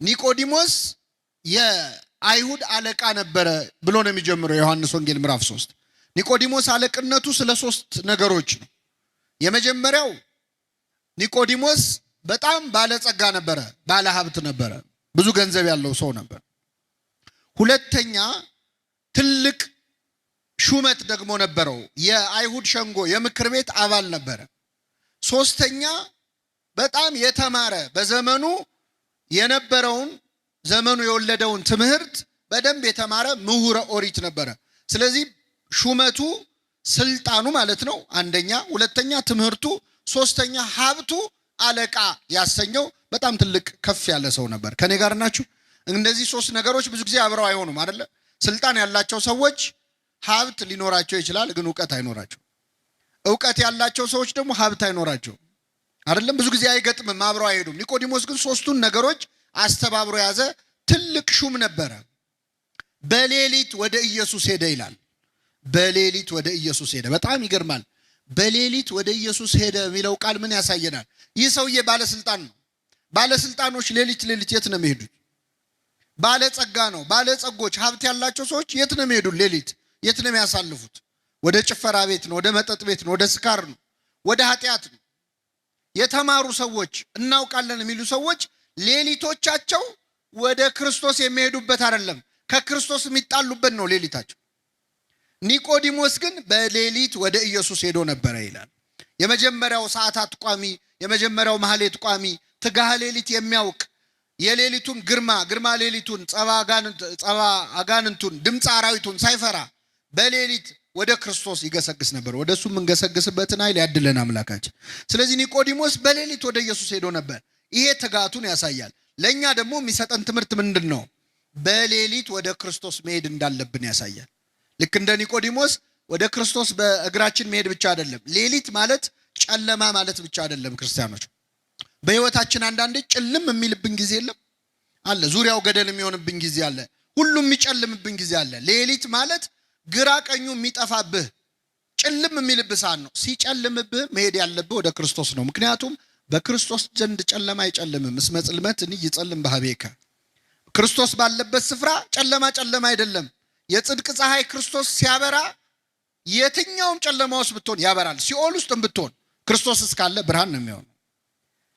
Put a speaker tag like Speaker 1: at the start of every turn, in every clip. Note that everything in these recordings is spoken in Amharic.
Speaker 1: ኒቆዲሞስ የአይሁድ አለቃ ነበረ ብሎ ነው የሚጀምረው ዮሐንስ ወንጌል ምዕራፍ 3። ኒቆዲሞስ አለቅነቱ ስለ 3 ነገሮች ነው። የመጀመሪያው ኒቆዲሞስ በጣም ባለጸጋ ነበረ፣ ባለ ሀብት ነበረ፣ ብዙ ገንዘብ ያለው ሰው ነበር። ሁለተኛ ትልቅ ሹመት ደግሞ ነበረው፣ የአይሁድ ሸንጎ የምክር ቤት አባል ነበረ። ሶስተኛ በጣም የተማረ በዘመኑ የነበረውን ዘመኑ የወለደውን ትምህርት በደንብ የተማረ ምሁረ ኦሪት ነበረ። ስለዚህ ሹመቱ ስልጣኑ ማለት ነው አንደኛ፣ ሁለተኛ ትምህርቱ፣ ሶስተኛ ሀብቱ አለቃ ያሰኘው በጣም ትልቅ ከፍ ያለ ሰው ነበር። ከኔ ጋር ናችሁ? እነዚህ 3 ነገሮች ብዙ ጊዜ አብረው አይሆኑም አይደለ? ስልጣን ያላቸው ሰዎች ሀብት ሊኖራቸው ይችላል፣ ግን ዕውቀት አይኖራቸው። ዕውቀት ያላቸው ሰዎች ደግሞ ሀብት አይኖራቸው አይደለም? ብዙ ጊዜ አይገጥምም፣ አብረው አይሄዱም። ኒቆዲሞስ ግን 3ቱን ነገሮች አስተባብሮ ያዘ። ትልቅ ሹም ነበረ። በሌሊት ወደ ኢየሱስ ሄደ ይላል። በሌሊት ወደ ኢየሱስ ሄደ። በጣም ይገርማል። በሌሊት ወደ ኢየሱስ ሄደ የሚለው ቃል ምን ያሳየናል? ይህ ሰውዬ ባለስልጣን ነው። ባለስልጣኖች ሌሊት የት ነው የሚሄዱት? ባለጸጋ ነው። ባለጸጎች ሀብት ያላቸው ሰዎች የት ነው የሚሄዱት? ሌሊት የት ነው የሚያሳልፉት? ወደ ጭፈራ ቤት ነው፣ ወደ መጠጥ ቤት ነው፣ ወደ ስካር ነው፣ ወደ ኃጢአት ነው። የተማሩ ሰዎች እናውቃለን የሚሉ ሰዎች ሌሊቶቻቸው ወደ ክርስቶስ የሚሄዱበት አይደለም፣ ከክርስቶስ የሚጣሉበት ነው ሌሊታቸው። ኒቆዲሞስ ግን በሌሊት ወደ ኢየሱስ ሄዶ ነበረ ይላል። የመጀመሪያው ሰዓታት ቋሚ፣ የመጀመሪያው ማህሌት ቋሚ፣ ትጋሃ ሌሊት የሚያውቅ የሌሊቱን ግርማ ሌሊቱን ጸባ አጋንንቱን ድምፅ አራዊቱን ሳይፈራ በሌሊት ወደ ክርስቶስ ይገሰግስ ነበር። ወደሱ የምንገሰግስበትን ኃይል ያድለን አምላካችን። ስለዚህ ኒቆዲሞስ በሌሊት ወደ ኢየሱስ ሄዶ ነበር። ይሄ ትጋቱን ያሳያል። ለኛ ደግሞ የሚሰጠን ትምህርት ምንድን ነው? በሌሊት ወደ ክርስቶስ መሄድ እንዳለብን ያሳያል። ልክ እንደ ኒቆዲሞስ ወደ ክርስቶስ በእግራችን መሄድ ብቻ አይደለም። ሌሊት ማለት ጨለማ ማለት ብቻ አይደለም። ክርስቲያኖች በህይወታችን አንዳንዴ ጭልም የሚልብን ጊዜ የለም አለ። ዙሪያው ገደል የሚሆንብን ጊዜ አለ። ሁሉም የሚጨልምብን ጊዜ አለ። ሌሊት ማለት ግራ ቀኙ የሚጠፋብህ ጭልም የሚልብህ ሰዓት ነው። ሲጨልምብህ መሄድ ያለብህ ወደ ክርስቶስ ነው። ምክንያቱም በክርስቶስ ዘንድ ጨለማ አይጨልምም። እስመ ጽልመት ይጸልም በኀቤከ። ክርስቶስ ባለበት ስፍራ ጨለማ አይደለም። የጽድቅ ፀሐይ ክርስቶስ ሲያበራ የትኛውም ጨለማ ውስጥ ብትሆን ያበራል። ሲኦል ውስጥ ብትሆን ክርስቶስ እስካለ ብርሃን ነው የሚሆነው።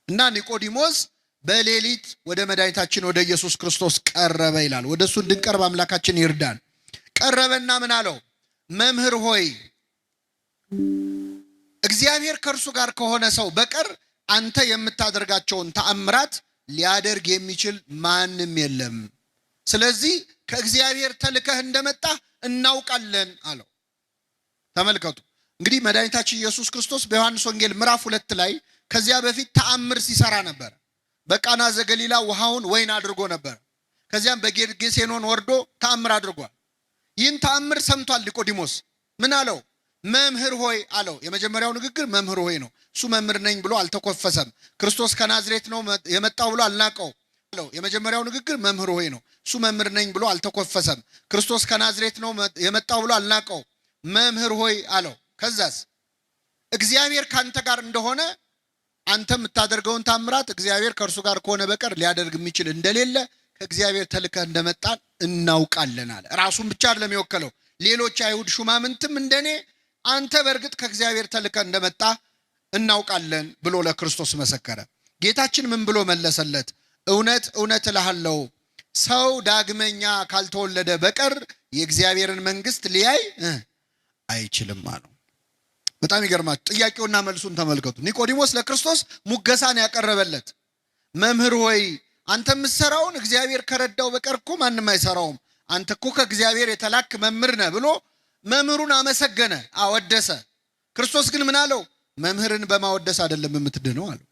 Speaker 1: እና ኒቆዲሞስ በሌሊት ወደ መድኃኒታችን ወደ ኢየሱስ ክርስቶስ ቀረበ ይላል። ወደሱ እንድንቀርብ አምላካችን ይርዳን። ቀረበና ምን አለው? መምህር ሆይ እግዚአብሔር ከእርሱ ጋር ከሆነ ሰው በቀር አንተ የምታደርጋቸውን ተአምራት ሊያደርግ የሚችል ማንም የለም። ስለዚህ ከእግዚአብሔር ተልከህ እንደመጣ እናውቃለን አለው። ተመልከቱ እንግዲህ መድኃኒታችን ኢየሱስ ክርስቶስ በዮሐንስ ወንጌል ምዕራፍ 2 ላይ ከዚያ በፊት ተአምር ሲሰራ ነበር። በቃና ዘገሊላ ውሃውን ወይን አድርጎ ነበር። ከዚያም በጌርጌሴኖን ወርዶ ተአምር አድርጓል። ይህን ተአምር ሰምቷል ኒቆዲሞስ። ምን አለው? መምህር ሆይ አለው። የመጀመሪያው ንግግር መምህር ሆይ ነው። እሱ መምህር ነኝ ብሎ አልተኮፈሰም። ክርስቶስ ከናዝሬት ነው የመጣው ብሎ አልናቀው አለው። የመጀመሪያው ንግግር መምህር ሆይ ነው። እሱ መምህር ነኝ ብሎ አልተኮፈሰም። ክርስቶስ ከናዝሬት ነው የመጣው ብሎ አልናቀው። መምህር ሆይ አለው። ከዛስ እግዚአብሔር ካንተ ጋር እንደሆነ አንተ የምታደርገውን ታምራት እግዚአብሔር ከእርሱ ጋር ከሆነ በቀር ሊያደርግ የሚችል እንደሌለ ከእግዚአብሔር ተልከህ እንደመጣን እናውቃለን አለ። ራሱን ብቻ አይደለም የወከለው፣ ሌሎች አይሁድ ሹማምንትም እንደኔ አንተ በእርግጥ ከእግዚአብሔር ተልከህ እንደመጣ እናውቃለን ብሎ ለክርስቶስ መሰከረ። ጌታችን ምን ብሎ መለሰለት? እውነት እውነት እልሃለሁ ሰው ዳግመኛ ካልተወለደ በቀር የእግዚአብሔርን መንግስት ሊያይ አይችልም አለው። በጣም ይገርማችሁ። ጥያቄውና መልሱን ተመልከቱ። ኒቆዲሞስ ለክርስቶስ ሙገሳን ያቀረበለት መምህር ሆይ አንተ የምትሰራውን እግዚአብሔር ከረዳው በቀር እኮ ማንም አይሰራውም። አንተ እኮ ከእግዚአብሔር የተላክ መምህር ነህ ብሎ መምህሩን አመሰገነ፣ አወደሰ። ክርስቶስ ግን ምን አለው? መምህርን በማወደስ አይደለም የምትድነው አለው።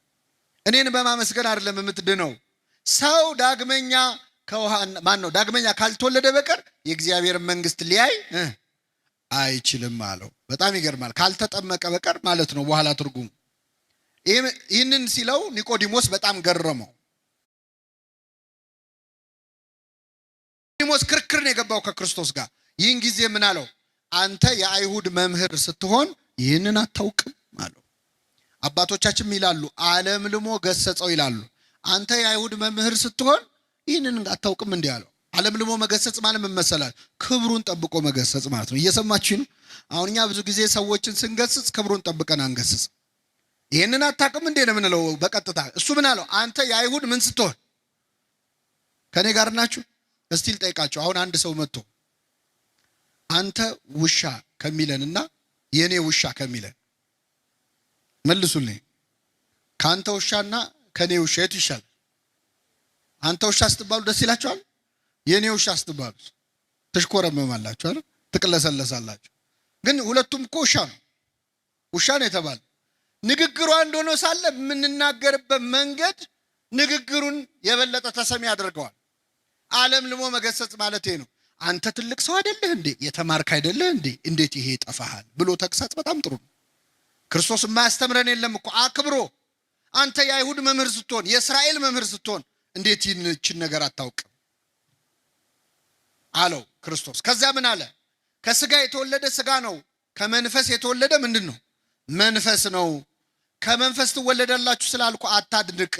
Speaker 1: እኔን በማመስገን አይደለም የምትድነው። ሰው ዳግመኛ ዳግመኛ ካልተወለደ በቀር የእግዚአብሔርን መንግስት ሊያይ አይችልም አለው። በጣም ይገርማል። ካልተጠመቀ በቀር ማለት ነው በኋላ ትርጉሙ። ይህንን ሲለው ኒቆዲሞስ በጣም ገረመው። ኒቆዲሞስ ክርክር ነው የገባው ከክርስቶስ ጋር። ይህን ጊዜ ምን አለው? አንተ የአይሁድ መምህር ስትሆን ይህንን አታውቅም አለው። አባቶቻችን ይላሉ ዓለም ልሞ ገሰጸው ይላሉ። አንተ የአይሁድ መምህር ስትሆን ይህንን አታውቅም እንዲህ አለው። ዓለም ልሞ መገሰጽ ማለት ምን መሰላል? ክብሩን ጠብቆ መገሰጽ ማለት ነው። እየሰማችሁ ነው? አሁን እኛ ብዙ ጊዜ ሰዎችን ስንገስጽ ክብሩን ጠብቀን አንገስጽ። ይህንን አታውቅም እንዴ ነው የምንለው በቀጥታ። እሱ ምን አለው? አንተ የአይሁድ ምን ስትሆን ከኔ ጋር ናችሁ? እስቲ ልጠይቃችሁ። አሁን አንድ ሰው መጥቶ አንተ ውሻ ከሚለንና የኔ ውሻ ከሚለን መልሱልኝ። ከአንተ ውሻና ከኔ ውሻ የቱ ይሻላል? አንተ ውሻ ስትባሉ ደስ ይላችኋል? የኔ ውሻ ስትባሉ ትሽኮረመማላችሁ አይደል? ትቅለሰለሳላችሁ። ግን ሁለቱም እኮ ውሻ ነው። ውሻ ነው የተባለ። ንግግሩ አንድ ሆኖ ሳለ የምንናገርበት መንገድ ንግግሩን የበለጠ ተሰሚ ያደርገዋል። ዓለም ልሞ መገሰጽ ማለት ነው። አንተ ትልቅ ሰው አይደለህ እንዴ? የተማርክ አይደለህ እንዴ? እንዴት ይሄ ይጠፋሃል ብሎ ተግሳጽ በጣም ጥሩ ነው። ክርስቶስ የማያስተምረን የለም እኮ አክብሮ። አንተ የአይሁድ መምህር ስትሆን፣ የእስራኤል መምህር ስትሆን እንዴት ይህችን ነገር አታውቅም አለው ክርስቶስ። ከዛ ምን አለ? ከስጋ የተወለደ ስጋ ነው፣ ከመንፈስ የተወለደ ምንድን ነው? መንፈስ ነው። ከመንፈስ ትወለዳላችሁ ስላልኩ አታድንቅ።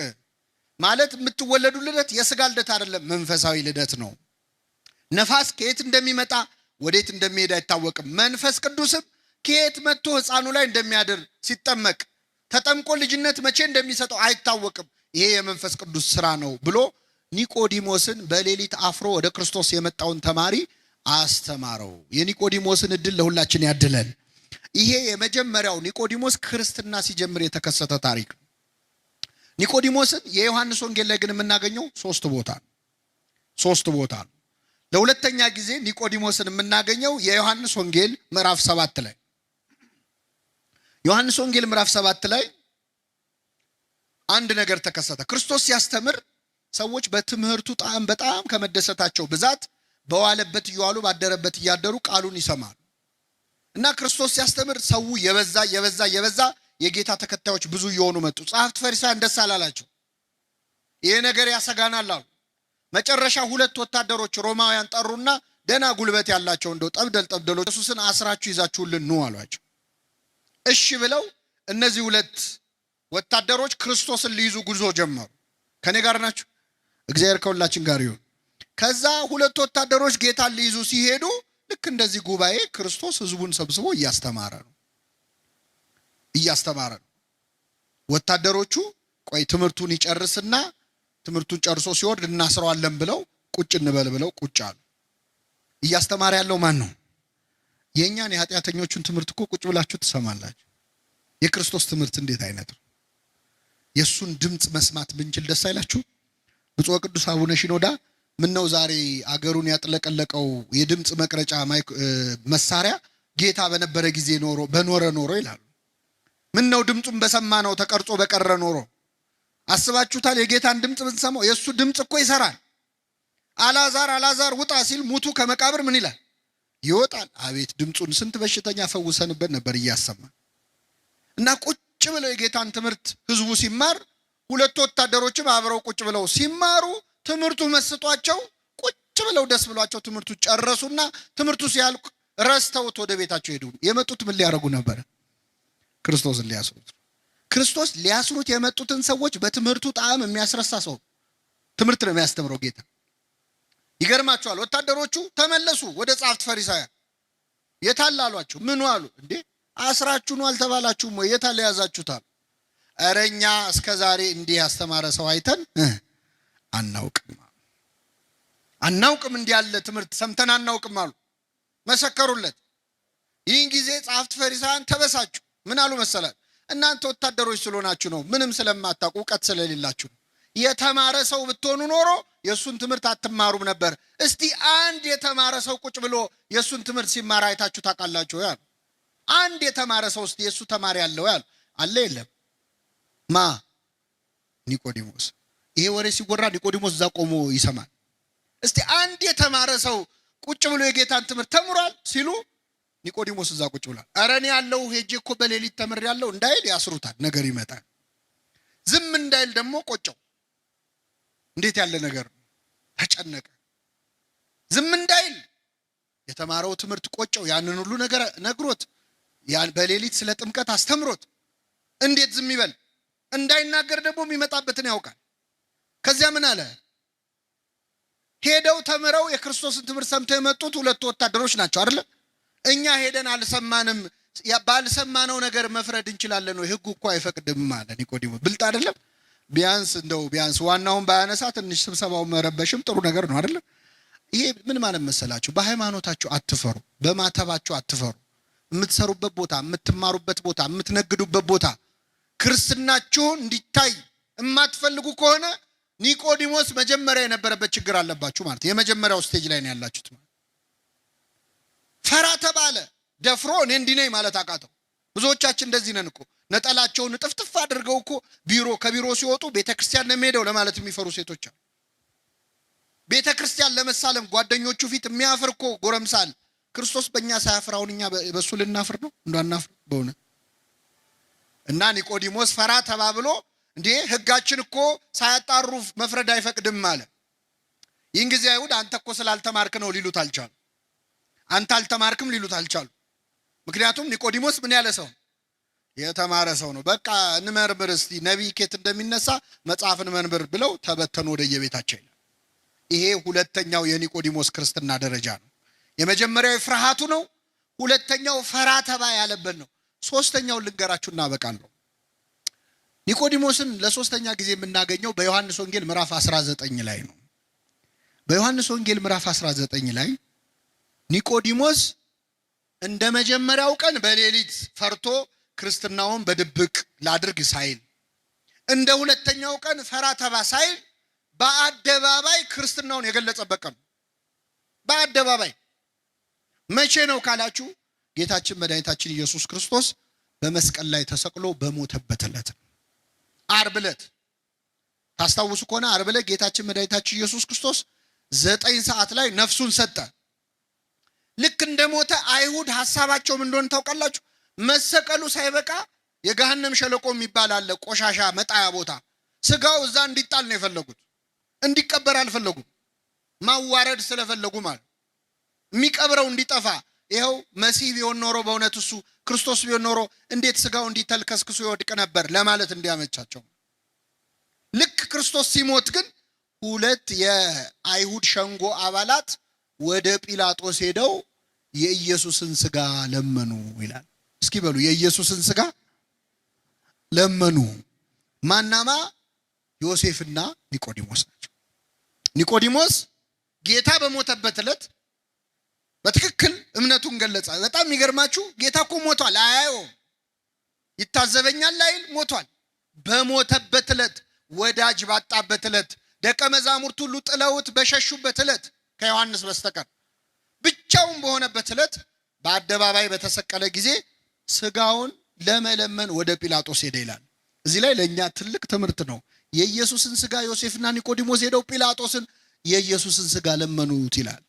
Speaker 1: ማለት የምትወለዱ ልደት የስጋ ልደት አይደለም፣ መንፈሳዊ ልደት ነው። ነፋስ ከየት እንደሚመጣ ወዴት እንደሚሄድ አይታወቅም። መንፈስ ቅዱስም ከየት መጥቶ ሕፃኑ ላይ እንደሚያድር ሲጠመቅ ተጠምቆ ልጅነት መቼ እንደሚሰጠው አይታወቅም። ይሄ የመንፈስ ቅዱስ ስራ ነው ብሎ ኒቆዲሞስን በሌሊት አፍሮ ወደ ክርስቶስ የመጣውን ተማሪ አስተማረው። የኒቆዲሞስን እድል ለሁላችን ያድለን። ይሄ የመጀመሪያው ኒቆዲሞስ ክርስትና ሲጀምር የተከሰተ ታሪክ ነው። ኒቆዲሞስን የዮሐንስ ወንጌል ላይ ግን የምናገኘው ሶስት ቦታ ነው። ለሁለተኛ ጊዜ ኒቆዲሞስን የምናገኘው የዮሐንስ ወንጌል ምዕራፍ 7 ላይ። ዮሐንስ ወንጌል ምዕራፍ 7 ላይ አንድ ነገር ተከሰተ። ክርስቶስ ሲያስተምር ሰዎች በትምህርቱ ጣዕም በጣም ከመደሰታቸው ብዛት በዋለበት እየዋሉ ባደረበት እያደሩ ቃሉን ይሰማሉ። እና ክርስቶስ ሲያስተምር ሰው የበዛ የጌታ ተከታዮች ብዙ እየሆኑ መጡ። ጸሐፍት ፈሪሳውያን ደስ አላላቸው። ይሄ ነገር ያሰጋናል አሉ። መጨረሻ 2 ወታደሮች ሮማውያን ጠሩና ደና ጉልበት ያላቸው እንደው ጠብደሎች ኢየሱስን አስራችሁ ይዛችሁልን ኑ አሏቸው። እሺ ብለው እነዚህ 2 ወታደሮች ክርስቶስን ሊይዙ ጉዞ ጀመሩ። ከኔ ጋር ናችሁ? እግዚአብሔር ከሁላችን ጋር ይሁን። ከዛ 2 ወታደሮች ጌታን ሊይዙ ሲሄዱ ልክ እንደዚህ ጉባኤ ክርስቶስ ህዝቡን ሰብስቦ እያስተማረ ነው። ወታደሮቹ ቆይ ትምህርቱን ይጨርስና ትምህርቱን ጨርሶ ሲወርድ እናስረዋለን ብለው ቁጭ እንበል ብለው ቁጭ አሉ። እያስተማረ ያለው ማን ነው? የኛን የኃጢአተኞቹን ትምህርት እኮ ቁጭ ብላችሁ ትሰማላችሁ። የክርስቶስ ትምህርት እንዴት አይነት ነው? የሱን ድምጽ መስማት ብንችል ደስ አይላችሁ? ብፁዕ ቅዱስ አቡነ ሺኖዳ ምነው ዛሬ አገሩን ያጥለቀለቀው የድምጽ መቅረጫ መሳሪያ ጌታ በነበረ ጊዜ በኖረ ኖሮ ይላሉ። ምነው ድምጹን በሰማ ነው ተቀርጾ በቀረ ኖሮ። አስባችሁታል? የጌታን ድምጽ ብንሰማው የሱ ድምጽ እኮ ይሰራል። አላዛር ውጣ ሲል ሙቱ ከመቃብር ምን ይላል? ይወጣል። አቤት ድምጹን! ስንት በሽተኛ ፈውሰንበት ነበር እያሰማ። እና ቁጭ ብለው የጌታን ትምህርት ህዝቡ ሲማር 2 ወታደሮችም አብረው ቁጭ ብለው ሲማሩ ትምህርቱ መስጧቸው ቁጭ ብለው ደስ ብሏቸው ትምህርቱ ጨረሱና ትምህርቱ ሲያልቅ ረስተውት ወደ ቤታቸው ሄዱ። የመጡት ምን ሊያደርጉ ነበር? ክርስቶስን ሊያስሩት። ክርስቶስ ሊያስሩት የመጡትን ሰዎች በትምህርቱ ጣዕም የሚያስረሳ ሰው ትምህርት ነው የሚያስተምረው ጌታ። ይገርማቸዋል። ወታደሮቹ ተመለሱ ወደ ጸሐፍት ፈሪሳውያን። የታል አሏቸው። ምን አሉ? እንዴ አስራችሁ ነው አልተባላችሁም ወይ? የታል ያዛችሁታል? ኧረ እኛ እስከ ዛሬ እንዲህ ያስተማረ ሰው አይተን አናውቅም እንዲህ ያለ ትምህርት ሰምተን አናውቅም አሉ። መሰከሩለት። ይህን ጊዜ ጸሐፍት ፈሪሳውያን ተበሳጩ። ምን አሉ መሰላል? እናንተ ወታደሮች ስለሆናችሁ ነው፣ ምንም ስለማታውቁ እውቀት ስለሌላችሁ ነው። የተማረ ሰው ብትሆኑ ኖሮ የሱን ትምህርት አትማሩም ነበር። እስቲ አንድ የተማረ ሰው ቁጭ ብሎ የሱን ትምህርት ሲማር አይታችሁ ታውቃላችሁ ያሉ? አንድ የተማረ ሰው እስቲ የሱ ተማሪ ያለው ያሉ አለ? የለም። ኒቆዲሞስ። ይሄ ወሬ ሲወራ ኒቆዲሞስ እዛ ቆሞ ይሰማል። እስቲ አንድ የተማረ ሰው ቁጭ ብሎ የጌታን ትምህርት ተምሯል ሲሉ ኒቆዲሞስ እዛ ቁጭ ብሏል። ኧረ እኔ ያለው ሄጄ እኮ በሌሊት ተምሬያለሁ እንዳይል ያስሩታል። ነገር ይመጣል። ዝም እንዳይል ደግሞ ቆጨው። እንዴት ያለ ነገር ነው! ተጨነቀ። ዝም እንዳይል የተማረው ትምህርት ቆጨው። ያንን ሁሉ ነገር ነግሮት በሌሊት ስለ ጥምቀት አስተምሮት እንዴት ዝም ይበል? እንዳይናገር ደግሞ የሚመጣበትን ያውቃል። ከዚያ ምን አለ? ሄደው ተምረው የክርስቶስን ትምህርት ሰምተው የመጡት ሁለቱ ወታደሮች ናቸው አይደል? እኛ ሄደን አልሰማንም፣ ባልሰማነው ነገር መፍረድ እንችላለን ነው? ህጉ እኮ አይፈቅድም አለ ኒቆዲሞስ። ብልጥ አይደለም? ቢያንስ ዋናውን ባያነሳ ትንሽ ስብሰባውን መረበሽም ጥሩ ነገር ነው አይደል? ይሄ ምን ማለት መሰላችሁ? በሃይማኖታችሁ አትፈሩ፣ በማተባችሁ አትፈሩ። የምትሰሩበት ቦታ፣ የምትማሩበት ቦታ፣ የምትነግዱበት ቦታ ክርስትናችሁ እንዲታይ የማትፈልጉ ከሆነ ኒቆዲሞስ መጀመሪያ የነበረበት ችግር አለባችሁ ማለት። የመጀመሪያው ስቴጅ ላይ ነው ያላችሁት ማለት። ፈራ ተባለ፣ ደፍሮ እኔ እንዲህ ነኝ ማለት አቃተው። ብዙዎቻችን እንደዚህ ነን እኮ። ነጠላቸውን ጥፍጥፍ አድርገው እኮ ከቢሮ ሲወጡ ቤተክርስቲያን ነው የሚሄደው ለማለት የሚፈሩ ሴቶች አሉ። ቤተክርስቲያን ለመሳለም ጓደኞቹ ፊት የሚያፍር እኮ ጎረምሳል። ክርስቶስ በእኛ ሳያፍር አሁን እኛ በሱ ልናፍር ነው? እንዳናፍር በእውነት። እና ኒቆዲሞስ ፈራ ተባብሎ እንዴ ህጋችን እኮ ሳያጣሩ መፍረድ አይፈቅድም አለ። ይህን ጊዜ አይሁድ አንተ እኮ ስላልተማርክ ነው ሊሉት አልቻሉ። አንተ አልተማርክም ሊሉት አልቻሉ። ምክንያቱም ኒቆዲሞስ ምን ያለ ሰው? የተማረ ሰው ነው። በቃ እንመርምር እስቲ ነቢይ ኬት እንደሚነሳ መጽሐፍን መንብር ብለው ተበተኑ ወደ የቤታቸው ይላል። ይሄ ሁለተኛው የኒቆዲሞስ ክርስትና ደረጃ ነው። የመጀመሪያው ፍርሃቱ ነው። ሁለተኛው ፈራ ተባ ያለበት ነው። ሶስተኛው ልንገራችሁ እናበቃለሁ። ኒቆዲሞስን ለሶስተኛ ጊዜ የምናገኘው በዮሐንስ ወንጌል ምዕራፍ 19 ላይ ነው። በዮሐንስ ወንጌል ምዕራፍ 19 ላይ ኒቆዲሞስ እንደ መጀመሪያው ቀን በሌሊት ፈርቶ ክርስትናውን በድብቅ ላድርግ ሳይል፣ እንደ ሁለተኛው ቀን ፈራ ተባ ሳይል በአደባባይ ክርስትናውን የገለጸበት ቀን። በአደባባይ መቼ ነው ካላችሁ ጌታችን መድኃኒታችን ኢየሱስ ክርስቶስ በመስቀል ላይ ተሰቅሎ በሞተበት ዕለት ዓርብ ዕለት። ታስታውሱ ከሆነ ዓርብ ዕለት ጌታችን መድኃኒታችን ኢየሱስ ክርስቶስ 9 ሰዓት ላይ ነፍሱን ሰጠ። ልክ እንደሞተ አይሁድ ሐሳባቸው ምን እንደሆነ ታውቃላችሁ? መሰቀሉ ሳይበቃ የገሃነም ሸለቆ የሚባል አለ፣ ቆሻሻ መጣያ ቦታ። ስጋው እዛ እንዲጣል ነው የፈለጉት፣ እንዲቀበር አልፈለጉም። ማዋረድ ስለፈለጉ ማለት የሚቀብረው እንዲጠፋ። ይኸው መሲህ ቢሆን ኖሮ በእውነት እሱ ክርስቶስ ቢሆን ኖሮ እንዴት ስጋው እንዲተልከስክሱ ይወድቅ ነበር ለማለት እንዲያመቻቸው። ልክ ክርስቶስ ሲሞት ግን 2 የአይሁድ ሸንጎ አባላት ወደ ጲላጦስ ሄደው የኢየሱስን ስጋ ለመኑ ይላል። እስኪ በሉ የኢየሱስን ስጋ ለመኑ። ማናማ? ዮሴፍና ኒቆዲሞስ ናቸው። ኒቆዲሞስ ጌታ በሞተበት ዕለት በትክክል እምነቱን ገለጸ። በጣም የሚገርማችሁ ጌታ እኮ ሞቷል፣ አያየውም፣ ይታዘበኛል ላይል ሞቷል። በሞተበት ዕለት፣ ወዳጅ ባጣበት ዕለት፣ ደቀ መዛሙርት ሁሉ ጥለውት በሸሹበት ዕለት ከዮሐንስ በስተቀር ብቻውን በሆነበት ዕለት በአደባባይ በተሰቀለ ጊዜ ስጋውን ለመለመን ወደ ጲላጦስ ሄደ ይላል። እዚህ ላይ ለእኛ ትልቅ ትምህርት ነው። የኢየሱስን ስጋ ዮሴፍና ኒቆዲሞስ ሄደው ጲላጦስን የኢየሱስን ስጋ ለመኑት ይላል።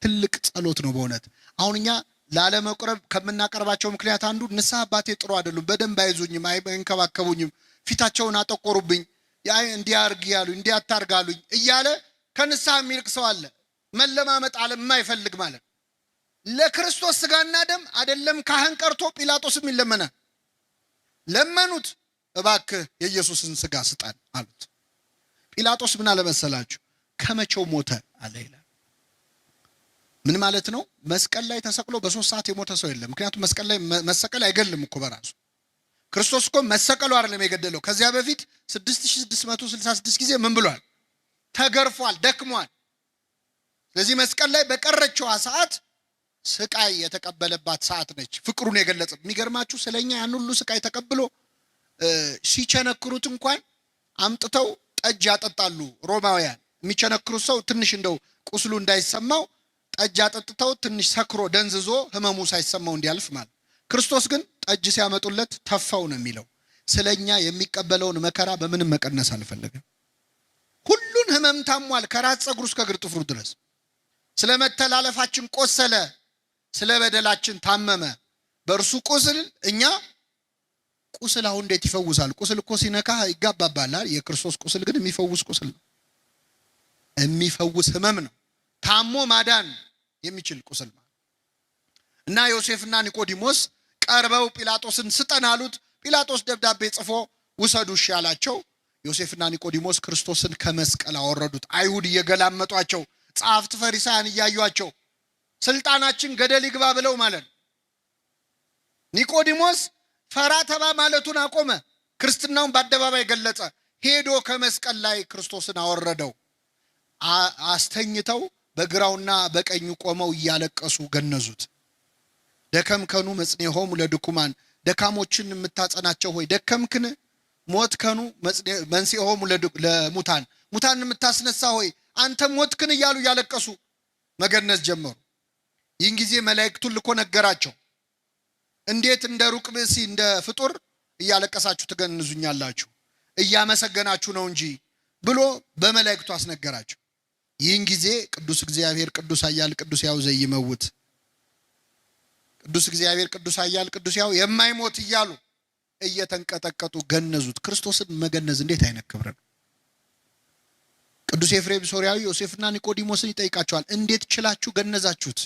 Speaker 1: ትልቅ ጸሎት ነው በእውነት። አሁን እኛ ላለመቁረብ ከምናቀርባቸው ምክንያት አንዱ ንስሐ አባቴ ጥሩ አይደሉም፣ በደንብ አይዙኝም፣ አይንከባከቡኝም፣ ፊታቸውን አጠቆሩብኝ፣ እንዲያርግ ያሉኝ፣ እንዲያታርጋሉኝ እያለ ከንስሐ የሚርቅ ሰው አለ። መለማመጥ አለ የማይፈልግ ማለት። ለክርስቶስ ስጋና ደም አይደለም ካህን ቀርቶ ጲላጦስም ይለመናል። ለመኑት፣ እባክህ የኢየሱስን ስጋ ስጠን አሉት። ጲላጦስ ምን አለ መሰላችሁ? ከመቼው ሞተ አለ ይላል። ምን ማለት ነው? መስቀል ላይ ተሰቅሎ በ3 ሰዓት የሞተ ሰው የለም። ምክንያቱም መስቀል ላይ መሰቀል አይገልም እኮ በራሱ። ክርስቶስ እኮ መሰቀሉ አይደለም የገደለው። ከዚያ በፊት 6666 ጊዜ ምን ብሏል? ተገርፏል፣ ደክሟል። ስለዚህ መስቀል ላይ በቀረችዋ ሰዓት ስቃይ የተቀበለባት ሰዓት ነች፣ ፍቅሩን የገለጸ። የሚገርማችሁ ስለኛ ያን ሁሉ ስቃይ ተቀብሎ ሲቸነክሩት እንኳን አምጥተው ጠጅ ያጠጣሉ ሮማውያን። የሚቸነክሩት ሰው ትንሽ እንደው ቁስሉ እንዳይሰማው ጠጅ አጠጥተው ትንሽ ሰክሮ ደንዝዞ ህመሙ ሳይሰማው እንዲያልፍ ማለት። ክርስቶስ ግን ጠጅ ሲያመጡለት ተፋው ነው የሚለው። ስለኛ የሚቀበለውን መከራ በምንም መቀነስ አልፈለገም። ሁሉን ህመም ታሟል፣ ከራስ ፀጉሩ እስከ እግር ጥፍሩ ድረስ። ስለ መተላለፋችን ቆሰለ፣ ስለ በደላችን ታመመ። በእርሱ ቁስል እኛ ቁስል አሁን እንዴት ይፈውሳል? ቁስል እኮ ሲነካ ይጋባባል። የክርስቶስ ቁስል ግን የሚፈውስ ቁስል ነው፣ የሚፈውስ ህመም ነው፣ ታሞ ማዳን የሚችል ቁስል ነው። እና ዮሴፍና ኒቆዲሞስ ቀርበው ጲላጦስን ስጠን አሉት። ጲላጦስ ደብዳቤ ጽፎ ውሰዱ እሺ አላቸው። ዮሴፍና ኒቆዲሞስ ክርስቶስን ከመስቀል አወረዱት። አይሁድ እየገላመጧቸው ጻፍት ፈሪሳውያን እያዩአቸው ስልጣናችን ገደል ይግባ ብለው ማለት ነው። ኒቆዲሞስ ፈራ ተባ ማለቱን አቆመ። ክርስትናውን በአደባባይ ገለጸ። ሄዶ ከመስቀል ላይ ክርስቶስን አወረደው። አስተኝተው በግራውና በቀኙ ቆመው እያለቀሱ ገነዙት። ደከምከኑ መጽኔሆሙ ለድኩማን፣ ደካሞችን የምታጸናቸው ሆይ ደከምክን? ሞትከኑ መንሥኤሆሙ ለሙታን፣ ሙታን የምታስነሳ ሆይ አንተ ሞትክን? እያሉ እያለቀሱ መገነዝ ጀመሩ። ይህን ጊዜ መላእክቱን ልኮ ነገራቸው። እንዴት እንደ ሩቅ ብእሲ እንደ ፍጡር እያለቀሳችሁ ትገንዙኛላችሁ? እያመሰገናችሁ ነው እንጂ ብሎ በመላእክቱ አስነገራቸው። ይህን ጊዜ ቅዱስ እግዚአብሔር ቅዱስ ኃያል ቅዱስ ሕያው ዘይመውት፣ ቅዱስ እግዚአብሔር ቅዱስ ኃያል ቅዱስ ሕያው የማይሞት እያሉ እየተንቀጠቀጡ ገነዙት። ክርስቶስን መገነዝ እንዴት አይነት ክብር ነው! ቅዱስ ኤፍሬም ሶርያዊ ዮሴፍና ኒቆዲሞስን ይጠይቃቸዋል። እንዴት ችላችሁ ገነዛችሁት?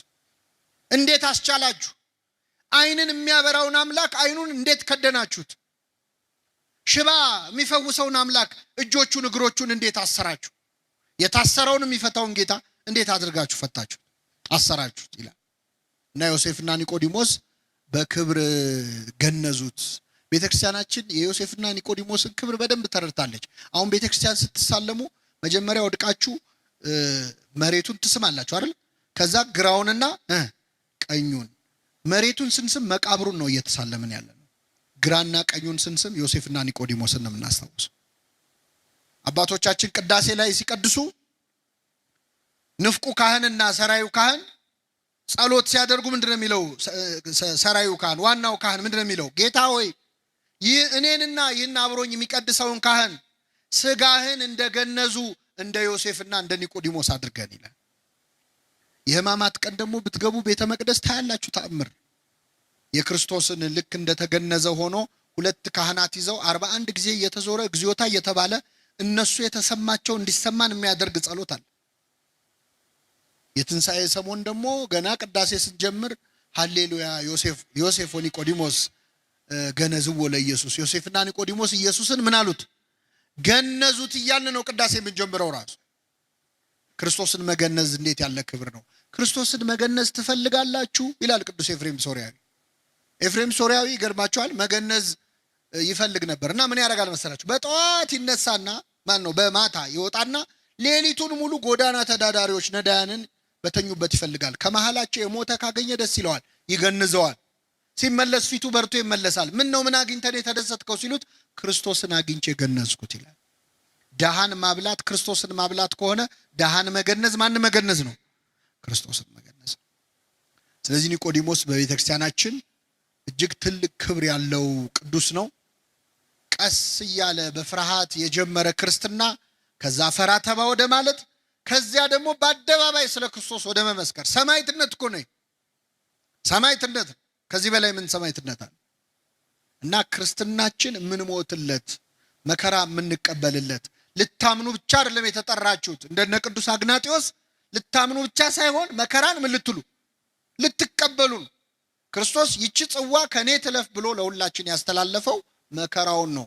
Speaker 1: እንዴት አስቻላችሁ? ዓይንን የሚያበራውን አምላክ ዓይኑን እንዴት ከደናችሁት? ሽባ የሚፈውሰውን አምላክ እጆቹን እግሮቹን እንዴት አሰራችሁ? የታሰረውን የሚፈታውን ጌታ እንዴት አድርጋችሁ ፈታችሁት አሰራችሁት ይላል። እና ዮሴፍና ኒቆዲሞስ በክብር ገነዙት። ቤተክርስቲያናችን የዮሴፍና ኒቆዲሞስን ክብር በደንብ ተረድታለች። አሁን ቤተክርስቲያን ስትሳለሙ መጀመሪያ ወድቃችሁ መሬቱን ትስማላችሁ አይደል? ከዛ ግራውንና ቀኙን፣ መሬቱን ስንስም መቃብሩን ነው እየተሳለምን ያለነው። ግራና ቀኙን ስንስም ዮሴፍና ኒቆዲሞስን ነው የምናስታውሰው። አባቶቻችን ቅዳሴ ላይ ሲቀድሱ ንፍቁ ካህንና ሰራዩ ካህን ጸሎት ሲያደርጉ ምንድነው የሚለው? ሰራዩ ካህን ዋናው ካህን ምንድነው የሚለው? ጌታ ሆይ እኔንና ይህን አብሮኝ የሚቀድሰውን ካህን ስጋህን እንደገነዙ እንደ ዮሴፍና እንደ ኒቆዲሞስ አድርገን ይላል። የሕማማት ቀን ደግሞ ብትገቡ ቤተ መቅደስ ታያላችሁ ተአምር። የክርስቶስን ልክ እንደተገነዘ ሆኖ ሁለት ካህናት ይዘው 41 ጊዜ እየተዞረ እግዚኦታ እየተባለ እነሱ የተሰማቸው እንዲሰማን የሚያደርግ ጸሎት አለ። የትንሣኤ ሰሞን ደግሞ ገና ቅዳሴ ስንጀምር ሃሌሉያ ዮሴፍ ወኒቆዲሞስ ገነዝዎ ለኢየሱስ፣ ዮሴፍና ኒቆዲሞስ ኢየሱስን ምን አሉት? ገነዙት እያልን ነው ቅዳሴ የምንጀምረው። ራሱ ክርስቶስን መገነዝ እንዴት ያለ ክብር ነው! ክርስቶስን መገነዝ ትፈልጋላችሁ ይላል ቅዱስ ኤፍሬም ሶርያዊ። ኤፍሬም ሶርያዊ ይገርማችኋል፣ መገነዝ ይፈልግ ነበር እና ምን ያደርጋል መሰላችሁ? በጠዋት ይነሳና በማታ ይወጣና ሌሊቱን ሙሉ ጎዳና ተዳዳሪዎች ነዳያንን በተኙበት ይፈልጋል። ከመሃላቸው የሞተ ካገኘ ደስ ይለዋል፣ ይገንዘዋል። ሲመለስ ፊቱ በርቶ ይመለሳል። ምን ነው ምን አግኝተን የተደሰትከው ሲሉት ክርስቶስን አግኝቼ ገነዝኩት ይላል። ደሃን ማብላት ክርስቶስን ማብላት ከሆነ ደሃን መገነዝ ማን መገነዝ ነው? ክርስቶስን መገነዝ ነው። ስለዚህ ኒቆዲሞስ በቤተክርስቲያናችን እጅግ ትልቅ ክብር ያለው ቅዱስ ነው። ቀስ እያለ በፍርሃት የጀመረ ክርስትና ከዛ ፈራ ተባ ወደ ማለት ከዚያ ደግሞ በአደባባይ ስለ ክርስቶስ ወደ መመስከር ሰማዕትነት እኮ ነው። ሰማዕትነት ከዚህ በላይ ምን ሰማዕትነት አለ? እና ክርስትናችን የምንሞትለት መከራ የምንቀበልለት ልታምኑ ብቻ አይደለም የተጠራችሁት። እንደነ ቅዱስ አግናጢዮስ ልታምኑ ብቻ ሳይሆን መከራን ምን ልትሉ ልትቀበሉ ነው። ክርስቶስ ይቺ ጽዋ ከኔ ትለፍ ብሎ ለሁላችን ያስተላለፈው መከራውን ነው።